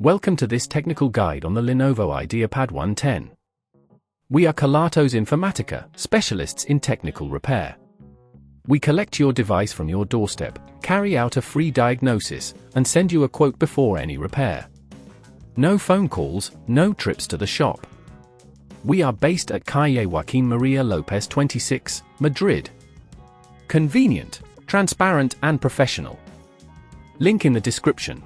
Welcome to this technical guide on the Lenovo Ideapad 110. We are Kelatos Informatica, specialists in technical repair. We collect your device from your doorstep, carry out a free diagnosis, and send you a quote before any repair. No phone calls, no trips to the shop. We are based at Calle Joaquín María López 26, Madrid. Convenient, transparent and professional. Link in the description.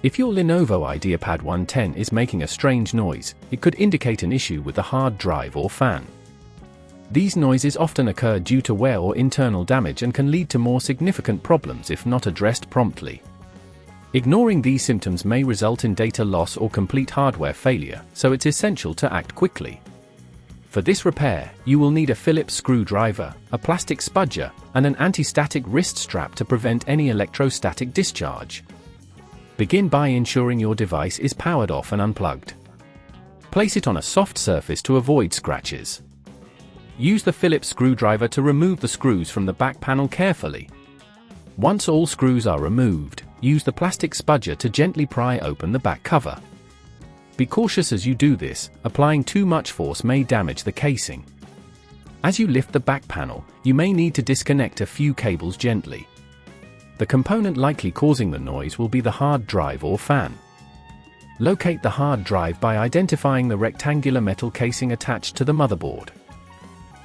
If your Lenovo Ideapad 110 is making a strange noise, it could indicate an issue with the hard drive or fan. These noises often occur due to wear or internal damage and can lead to more significant problems if not addressed promptly. Ignoring these symptoms may result in data loss or complete hardware failure, so it's essential to act quickly. For this repair, you will need a Phillips screwdriver, a plastic spudger, and an anti-static wrist strap to prevent any electrostatic discharge. Begin by ensuring your device is powered off and unplugged. Place it on a soft surface to avoid scratches. Use the Phillips screwdriver to remove the screws from the back panel carefully. Once all screws are removed, use the plastic spudger to gently pry open the back cover. Be cautious as you do this, applying too much force may damage the casing. As you lift the back panel, you may need to disconnect a few cables gently. The component likely causing the noise will be the hard drive or fan. Locate the hard drive by identifying the rectangular metal casing attached to the motherboard.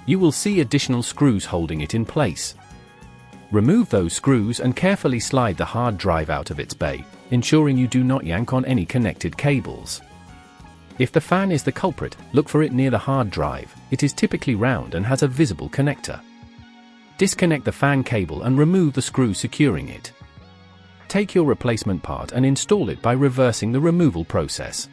You will see additional screws holding it in place. Remove those screws and carefully slide the hard drive out of its bay, ensuring you do not yank on any connected cables. If the fan is the culprit, look for it near the hard drive. It is typically round and has a visible connector. Disconnect the fan cable and remove the screw securing it. Take your replacement part and install it by reversing the removal process.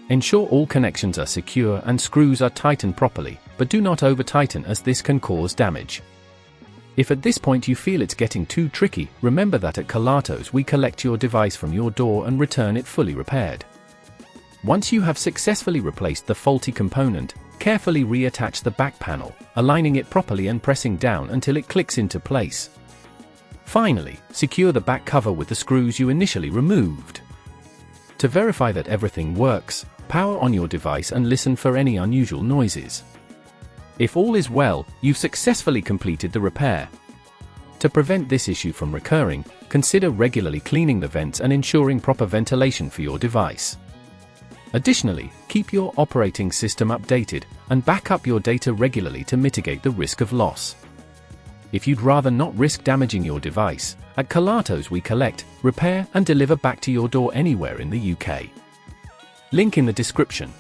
Ensure all connections are secure and screws are tightened properly, but do not over-tighten as this can cause damage. If at this point you feel it's getting too tricky, remember that at Kelatos we collect your device from your door and return it fully repaired. Once you have successfully replaced the faulty component, carefully reattach the back panel, aligning it properly and pressing down until it clicks into place. Finally, secure the back cover with the screws you initially removed. To verify that everything works, power on your device and listen for any unusual noises. If all is well, you've successfully completed the repair. To prevent this issue from recurring, consider regularly cleaning the vents and ensuring proper ventilation for your device. Additionally, keep your operating system updated and back up your data regularly to mitigate the risk of loss. If you'd rather not risk damaging your device, at Kelatos we collect, repair and deliver back to your door anywhere in the UK. Link in the description.